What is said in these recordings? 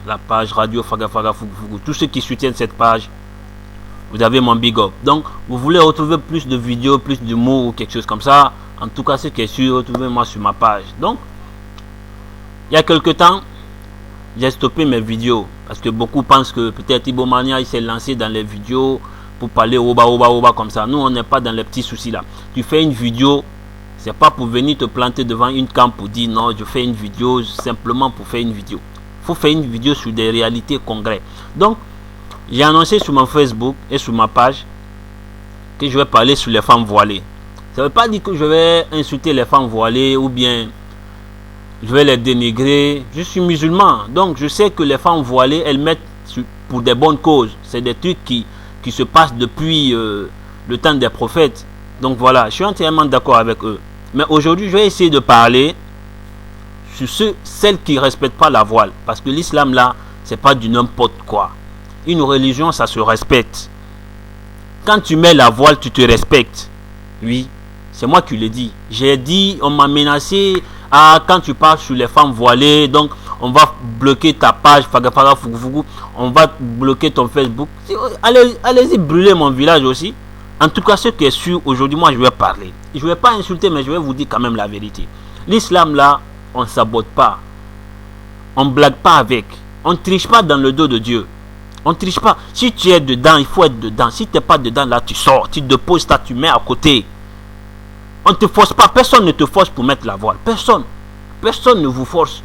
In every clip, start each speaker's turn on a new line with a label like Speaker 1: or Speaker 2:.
Speaker 1: la page Radio Faga Faga Fougou Fougou. Tous ceux qui soutiennent cette page, vous avez mon big up. Donc, vous voulez retrouver plus de vidéos, plus d'humour ou quelque chose comme ça. En tout cas, ce qui est sûr, retrouvez-moi sur ma page. Donc, il y a quelque temps, j'ai stoppé mes vidéos. Parce que beaucoup pensent que peut-être Ibomania, il s'est lancé dans les vidéos pour parler oba comme ça. Nous, on n'est pas dans les petits soucis là. Tu fais une vidéo, c'est pas pour venir te planter devant une cam pour dire non, je fais une vidéo simplement pour faire une vidéo. Il faut faire une vidéo sur des réalités concrètes. Donc, j'ai annoncé sur mon Facebook et sur ma page que je vais parler sur les femmes voilées. Ça ne veut pas dire que je vais insulter les femmes voilées ou bien je vais les dénigrer. Je suis musulman, donc je sais que les femmes voilées, elles mettent pour des bonnes causes. C'est des trucs qui se passent depuis le temps des prophètes. Donc voilà, je suis entièrement d'accord avec eux. Mais aujourd'hui, je vais essayer de parler sur celles qui ne respectent pas la voile. Parce que l'islam là, c'est pas du n'importe quoi. Une religion, ça se respecte. Quand tu mets la voile, tu te respectes. Oui, c'est moi qui le dis. J'ai dit, on m'a menacé, quand tu parles sur les femmes voilées, donc on va bloquer ta page, Faga Faga Fougou Fougou, on va bloquer ton Facebook. Allez-y brûler mon village aussi. En tout cas, ce qui est sûr, aujourd'hui, moi je vais parler. Je ne vais pas insulter, mais je vais vous dire quand même la vérité. L'islam là, on ne sabote pas. On ne blague pas avec. On ne triche pas dans le dos de Dieu. On ne triche pas. Si tu es dedans, il faut être dedans. Si tu n'es pas dedans, là, tu sors. Tu déposes ça, tu mets à côté. On ne te force pas. Personne ne te force pour mettre la voile. Personne. Personne ne vous force.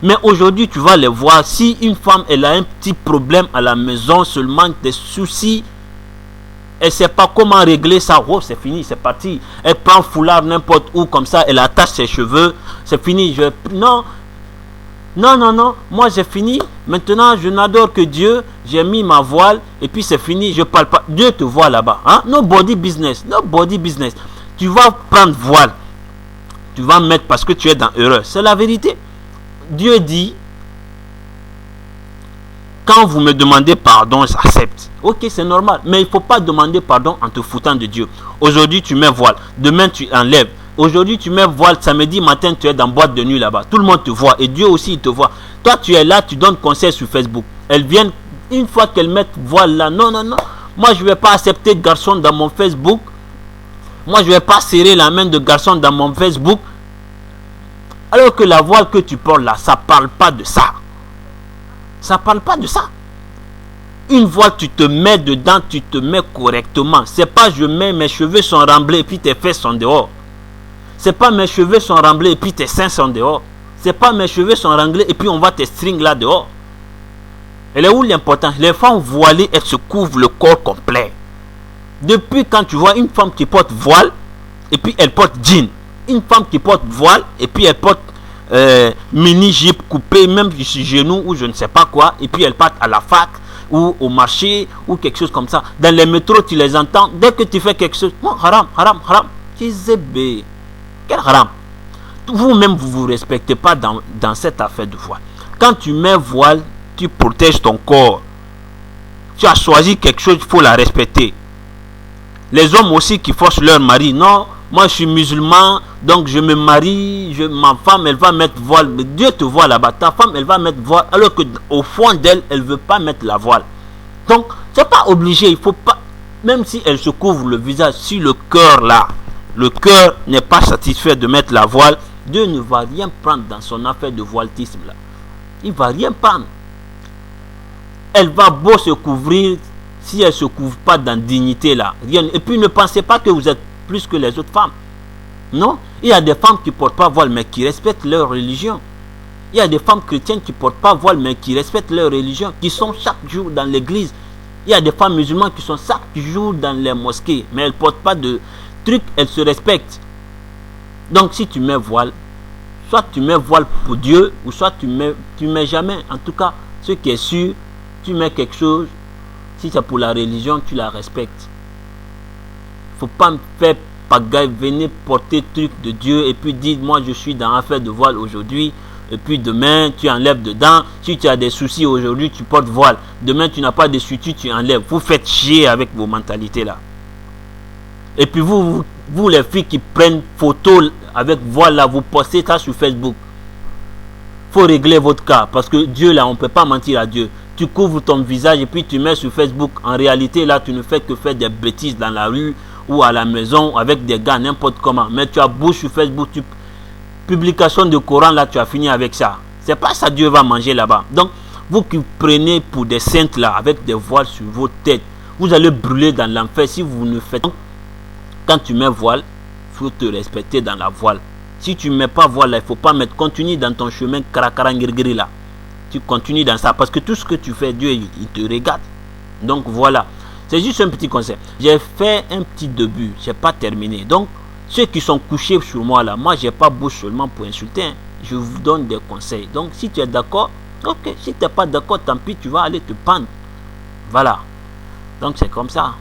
Speaker 1: Mais aujourd'hui, tu vas les voir. Si une femme, elle a un petit problème à la maison, seulement des soucis, elle ne sait pas comment régler ça. Oh, c'est fini, c'est parti. Elle prend foulard n'importe où, comme ça, elle attache ses cheveux. C'est fini. Non. Non, moi j'ai fini. Maintenant je n'adore que Dieu. J'ai mis ma voile et puis c'est fini. Je parle pas. Dieu te voit là-bas. Hein? Nobody business. Tu vas prendre voile. Tu vas mettre parce que tu es dans erreur. C'est la vérité. Dieu dit, quand vous me demandez pardon, j'accepte. Ok, c'est normal. Mais il ne faut pas demander pardon en te foutant de Dieu. Aujourd'hui tu mets voile. Demain tu enlèves. Aujourd'hui, tu mets voile, samedi matin, tu es dans boîte de nuit là-bas. Tout le monde te voit et Dieu aussi, il te voit. Toi, tu es là, tu donnes conseil sur Facebook. Elles viennent, une fois qu'elles mettent voile là, non. Moi, je ne vais pas accepter garçon dans mon Facebook. Moi, je ne vais pas serrer la main de garçon dans mon Facebook. Alors que la voile que tu portes là, ça ne parle pas de ça. Ça ne parle pas de ça. Une voile, tu te mets dedans, tu te mets correctement. C'est pas je mets mes cheveux sont remblés et puis tes fesses sont dehors. C'est pas mes cheveux sont remblés et puis tes seins sont dehors. C'est pas mes cheveux sont renglés et puis on va tes strings là dehors. Elle est où l'important? Les femmes voilées, elles se couvrent le corps complet. Depuis quand tu vois une femme qui porte voile et puis elle porte jean. Une femme qui porte voile et puis elle porte mini jupe coupée même sur genou ou je ne sais pas quoi. Et puis elle part à la fac ou au marché ou quelque chose comme ça. Dans les métros tu les entends. Dès que tu fais quelque chose, oh, haram. Kizebe. Quel haram. Vous-même, vous ne vous respectez pas dans cette affaire de voile. Quand tu mets voile, tu protèges ton corps. Tu as choisi quelque chose, il faut la respecter. Les hommes aussi qui forcent leur mari. Non, moi je suis musulman, donc je me marie, ma femme, elle va mettre voile. Mais Dieu te voit là-bas. Ta femme, elle va mettre voile, alors qu'au fond d'elle, elle ne veut pas mettre la voile. Donc, ce n'est pas obligé. Il faut pas, même si elle se couvre le visage, si le cœur là, le cœur n'est pas satisfait de mettre la voile, Dieu ne va rien prendre dans son affaire de voiltisme là. Il ne va rien prendre. Elle va beau se couvrir, si elle ne se couvre pas dans dignité là, rien. Et puis ne pensez pas que vous êtes plus que les autres femmes. Non, il y a des femmes qui ne portent pas voile mais qui respectent leur religion. Il y a des femmes chrétiennes qui ne portent pas voile mais qui respectent leur religion, qui sont chaque jour dans l'église. Il y a des femmes musulmanes qui sont chaque jour dans les mosquées, mais elles ne portent pas de truc, elle se respecte. Donc si tu mets voile, soit tu mets voile pour Dieu, ou soit tu mets jamais. En tout cas, ce qui est sûr, tu mets quelque chose, si c'est pour la religion, tu la respectes. Faut pas me faire pagaille, venir porter truc de Dieu et puis dire moi je suis dans l'affaire de voile aujourd'hui, et puis demain tu enlèves dedans. Si tu as des soucis aujourd'hui, tu portes voile. Demain tu n'as pas de soucis, tu enlèves. Vous faites chier avec vos mentalités là. Et puis vous les filles qui prennent photo avec voile là, vous postez ça sur Facebook. faut régler votre cas. Parce que Dieu, là, on ne peut pas mentir à Dieu. Tu couvres ton visage et puis tu mets sur Facebook. En réalité, là, tu ne fais que faire des bêtises dans la rue ou à la maison avec des gars, n'importe comment. Mais tu as beau sur Facebook, publication de Coran, là, tu as fini avec ça. C'est pas ça Dieu va manger là-bas. Donc, vous qui prenez pour des saintes là, avec des voiles sur vos têtes, vous allez brûler dans l'enfer si vous ne faites pas. Quand tu mets voile, il faut te respecter dans la voile. Si tu ne mets pas voile là, il ne faut pas mettre. Continue dans ton chemin karakara-ngirgiri là. Tu continues dans ça. Parce que tout ce que tu fais, Dieu, il te regarde. Donc voilà. C'est juste un petit conseil. J'ai fait un petit début. Je n'ai pas terminé. Donc, ceux qui sont couchés sur moi là, moi, je n'ai pas bouche seulement pour insulter. Hein. Je vous donne des conseils. Donc, si tu es d'accord, ok. Si tu n'es pas d'accord, tant pis, tu vas aller te pendre. Voilà. Donc, c'est comme ça.